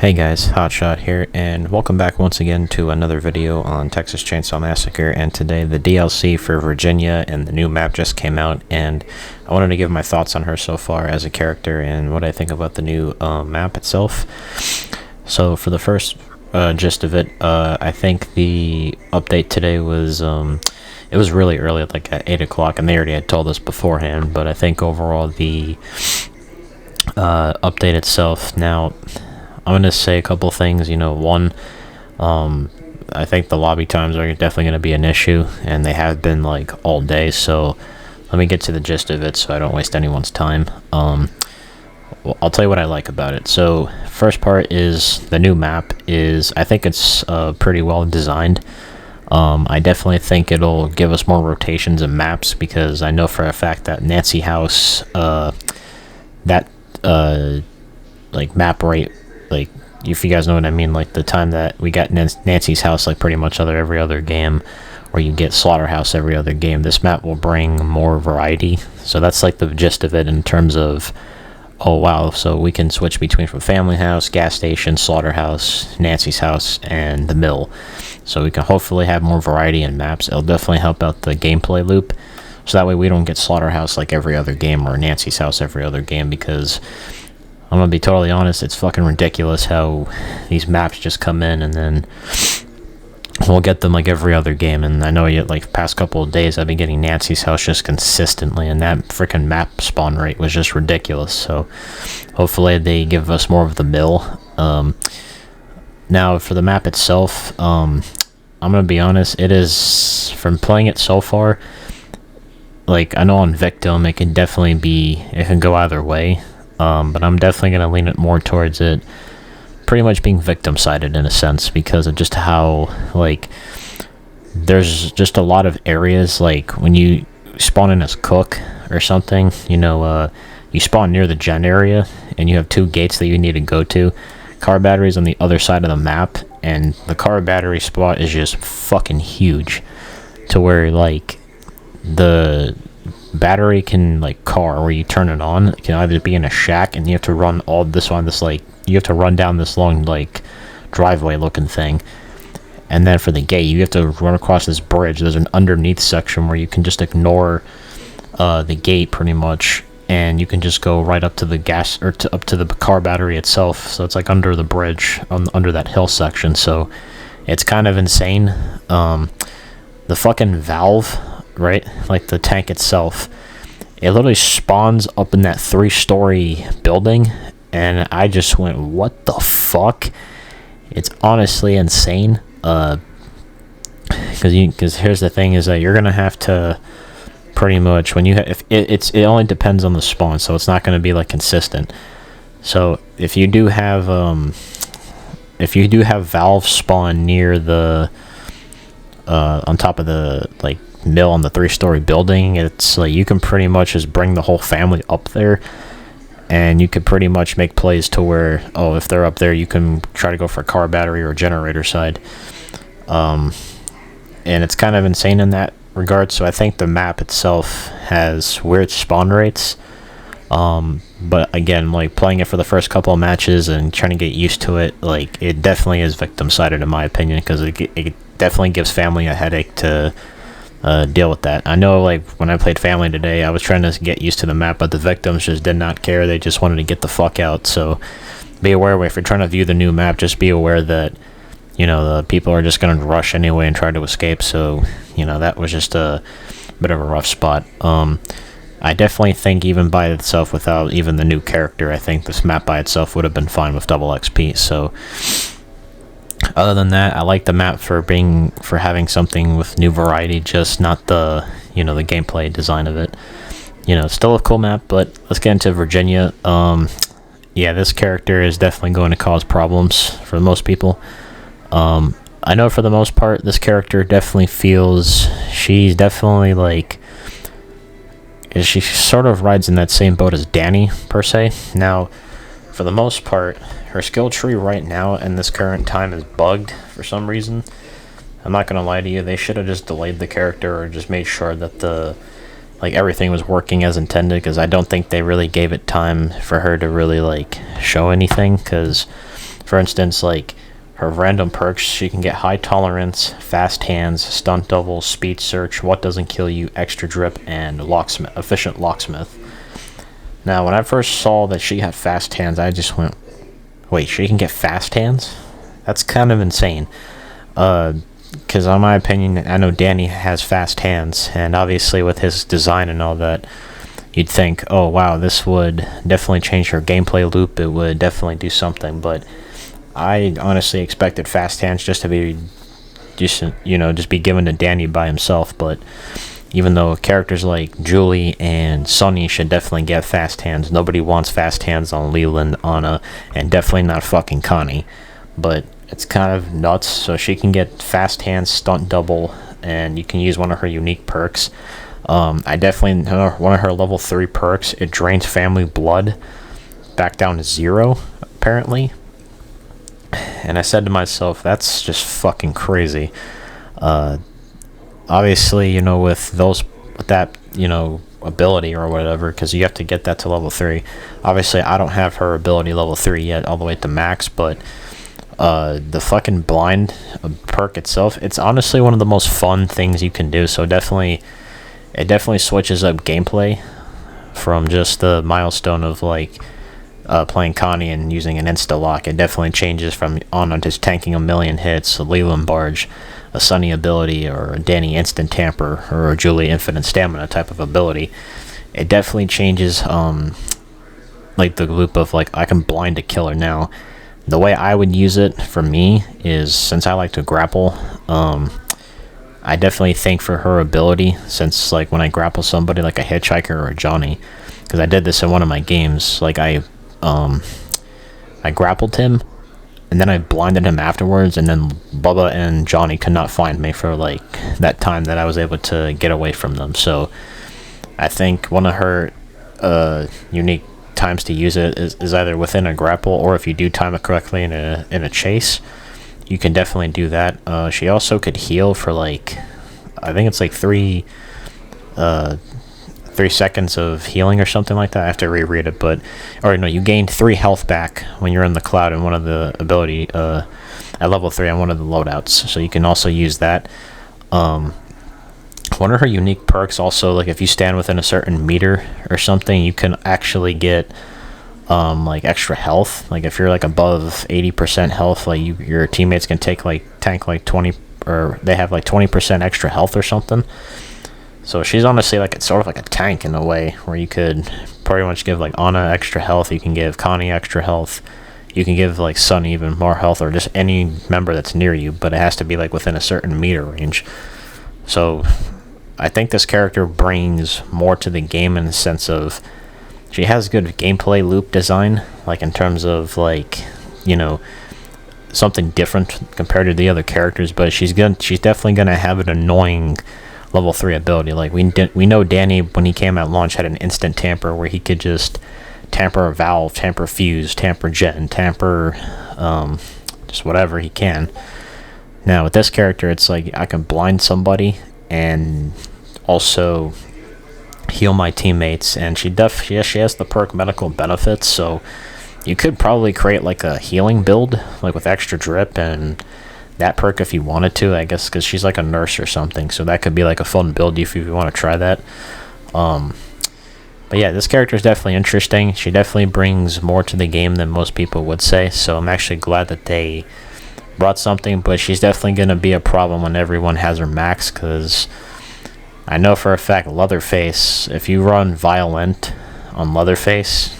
Hey guys, Hotshot here, and welcome back once again to another video on Texas Chainsaw Massacre. And today the DLC for Virginia and the new map just came out, and I wanted to give my thoughts on her so far as a character and what I think about the new map itself. So for the first gist of it, I think the update today was it was really early, like at 8 o'clock, and they already had told us beforehand, but I think overall the update itself, now I'm going to say a couple things. One, I think the lobby times are definitely going to be an issue, and they have been like all day, so let me get to the gist of it so I don't waste anyone's time. Well, I'll tell you what I like about it. So first part is the new map I think it's pretty well designed. I definitely think it'll give us more rotations and maps, because I know for a fact that Nancy House, like map rate, like, if you guys know what I mean, like the time that we got Nancy's house, like pretty much every other game, or you get Slaughterhouse every other game, this map will bring more variety. So that's like the gist of it in terms of, oh wow, so we can switch between from Family House, Gas Station, Slaughterhouse, Nancy's house, and the Mill. So we can hopefully have more variety in maps. It'll definitely help out the gameplay loop, so that way we don't get Slaughterhouse like every other game, or Nancy's house every other game, because I'm gonna be totally honest, it's fucking ridiculous how these maps just come in and then we'll get them like every other game. And I know like past couple of days I've been getting Nancy's house just consistently, and that freaking map spawn rate was just ridiculous. So hopefully they give us more of the Mill. Now for the map itself, I'm gonna be honest, it is, from playing it so far, like I know on Victim it can go either way. But I'm definitely going to lean it more towards it pretty much being victim-sided in a sense, because of just how, like, there's just a lot of areas, like, when you spawn in as Cook or something, you spawn near the gen area, and you have two gates that you need to go to. Car batteries on the other side of the map, and the car battery spot is just fucking huge, to where, like, the battery can, like, car where you turn it on, it can either be in a shack, and you have to run all this on this, like, you have to run down this long, like, driveway looking thing, and then for the gate you have to run across this bridge. There's an underneath section where you can just ignore the gate pretty much, and you can just go right up to the gas, or up to the car battery itself. So it's like under the bridge, under that hill section. So it's kind of insane. The fucking valve, right, like the tank itself, it literally spawns up in that 3-story building, and I just went, what the fuck? It's honestly insane. Because here's the thing, is that you're gonna have to pretty much, when you it only depends on the spawn, so it's not going to be like consistent. So if you do have valve spawn near the on top of the, like, mill on the 3-story building, it's like you can pretty much just bring the whole family up there, and you could pretty much make plays to where, oh, if they're up there, you can try to go for a car battery or a generator side. And it's kind of insane in that regard. So I think the map itself has weird spawn rates, but again, like, playing it for the first couple of matches and trying to get used to it, like, it definitely is victim sided in my opinion, because it definitely gives family a headache to deal with that. I know, like, when I played Family today, I was trying to get used to the map, but the victims just did not care. They just wanted to get the fuck out. So be aware, if you're trying to view the new map, just be aware that, the people are just going to rush anyway and try to escape. So, that was just a bit of a rough spot. I definitely think even by itself, without even the new character, I think this map by itself would have been fine with double XP. So other than that, I like the map for having something with new variety, just not the, the gameplay design of it. It's still a cool map, but let's get into Virginia. Yeah, this character is definitely going to cause problems for most people. I know for the most part, this character definitely feels, she's definitely, like, she sort of rides in that same boat as Danny, per se. Now, for the most part, her skill tree right now in this current time is bugged for some reason. I'm not gonna lie to you, they should have just delayed the character, or just made sure that everything was working as intended, because I don't think they really gave it time for her to really, like, show anything, because For instance, like her random perks, she can get high tolerance, fast hands, stunt double, speed search, what doesn't kill you, extra drip, and locksmith, efficient locksmith. Now, when I first saw that she had fast hands, I just went, wait, she can get fast hands? That's kind of insane. Because in my opinion, I know Danny has fast hands, and obviously with his design and all that, you'd think, oh wow, this would definitely change her gameplay loop, it would definitely do something, but I honestly expected fast hands just to be decent, just be given to Danny by himself, but even though characters like Julie and Sunny should definitely get fast hands, nobody wants fast hands on Leland, Anna, and definitely not fucking Connie. But it's kind of nuts, so she can get fast hands, stunt double, and you can use one of her unique perks. I definitely, one of her level 3 perks, it drains family blood back down to 0, apparently. And I said to myself, that's just fucking crazy. Obviously, with that, ability or whatever, because you have to get that to level 3. Obviously, I don't have her ability level 3 yet, all the way to max, but the fucking blind perk itself, it's honestly one of the most fun things you can do, so it definitely switches up gameplay from just the milestone of, like, playing Connie and using an insta-lock. It definitely changes from on just tanking a million hits, a Leland Barge, a Sunny ability, or a Danny instant tamper, or a Julie infinite stamina type of ability. It definitely changes, like, the loop of, like, I can blind a killer now. The way I would use it, for me, is, since I like to grapple, I definitely think for her ability, since, like, when I grapple somebody, like a Hitchhiker or a Johnny, because I did this in one of my games, like, I grappled him, and then I blinded him afterwards, and then Bubba and Johnny could not find me for, like, that time that I was able to get away from them. So I think one of her unique times to use it is either within a grapple, or if you do time it correctly in a chase, you can definitely do that. She also could heal for, like, I think it's like 3 seconds of healing or something like that. I have to reread it, or no, you gain 3 health back when you're in the cloud in one of the ability at level 3 on one of the loadouts, so you can also use that. One of her unique perks also, like, if you stand within a certain meter or something, you can actually get like extra health. Like, if you're, like, above 80% health, like, your teammates can tank like 20, or they have like 20% extra health or something. So she's honestly, like, it's sort of like a tank in a way, where you could pretty much give, like, Anna extra health, you can give Connie extra health, you can give, like, Sunny even more health, or just any member that's near you, but it has to be, like, within a certain meter range. So I think this character brings more to the game in the sense of she has good gameplay loop design, like, in terms of, like, something different compared to the other characters, but she's definitely gonna have an annoying level 3 ability. Like, we know Danny, when he came at launch, had an instant tamper where he could just tamper a valve, tamper fuse, tamper gen, tamper just whatever he can. Now with this character, it's like I can blind somebody and also heal my teammates, and she has the perk medical benefits, so you could probably create, like, a healing build, like, with extra drip and that perk if you wanted to, I guess, because she's like a nurse or something, so that could be, like, a fun build if you want to try that. But yeah, this character is definitely interesting. She definitely brings more to the game than most people would say, so I'm actually glad that they brought something, but she's definitely going to be a problem when everyone has her max, because I know for a fact Leatherface, if you run Violent on Leatherface,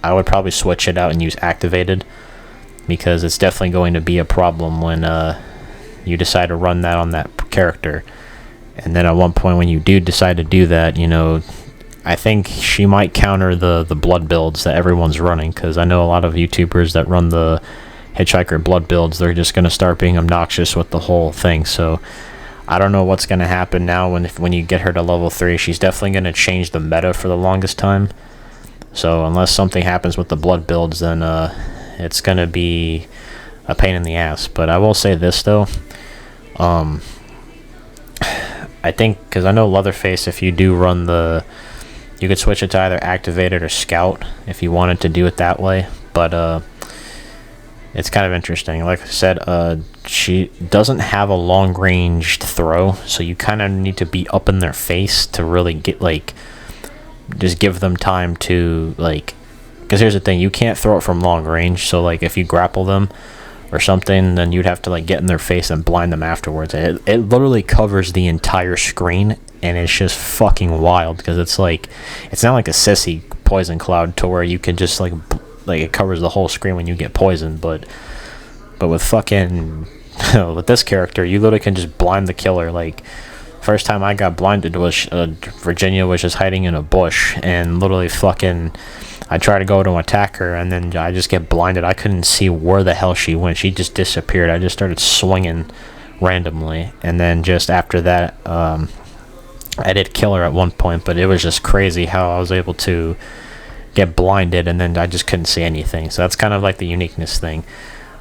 I would probably switch it out and use Activated, because it's definitely going to be a problem when you decide to run that on that character. And then at one point when you do decide to do that, I think she might counter the blood builds that everyone's running, because I know a lot of YouTubers that run the Hitchhiker blood builds, they're just going to start being obnoxious with the whole thing. So I don't know what's going to happen now when you get her to level 3. She's definitely going to change the meta for the longest time. So unless something happens with the blood builds, then it's going to be a pain in the ass. But I will say this, though. I think, because I know Leatherface, if you do run you could switch it to either Activated or Scout if you wanted to do it that way. But It's kind of interesting. Like I said, she doesn't have a long-ranged throw, so you kind of need to be up in their face to really get, like, just give them time to, like, because here's the thing, you can't throw it from long range, so, like, if you grapple them or something, then you'd have to, like, get in their face and blind them afterwards. It literally covers the entire screen, and it's just fucking wild, because it's, like, it's not like a sissy poison cloud to where you can just, like, it covers the whole screen when you get poisoned, but with fucking with this character, you literally can just blind the killer. Like, first time I got blinded was Virginia was just hiding in a bush, and literally fucking I tried to go to attack her, and then I just get blinded. I couldn't see where the hell she went. She just disappeared. I just started swinging randomly, and then just after that, I did kill her at one point, but it was just crazy how I was able to get blinded, and then I just couldn't see anything. So that's kind of like the uniqueness thing.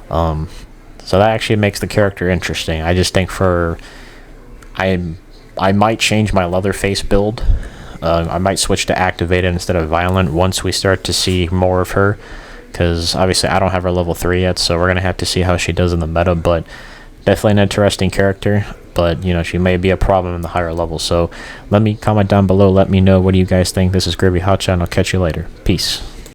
So that actually makes the character interesting. I just think I might change my Leatherface build. I might switch to activated instead of violent once we start to see more of her, because obviously I don't have her level 3 yet, so we're gonna have to see how she does in the meta. But definitely an interesting character, but you know, she may be a problem in the higher levels. So let me comment down below, let me know what do you guys think. This is GroovyHotshot, and I'll catch you later. Peace.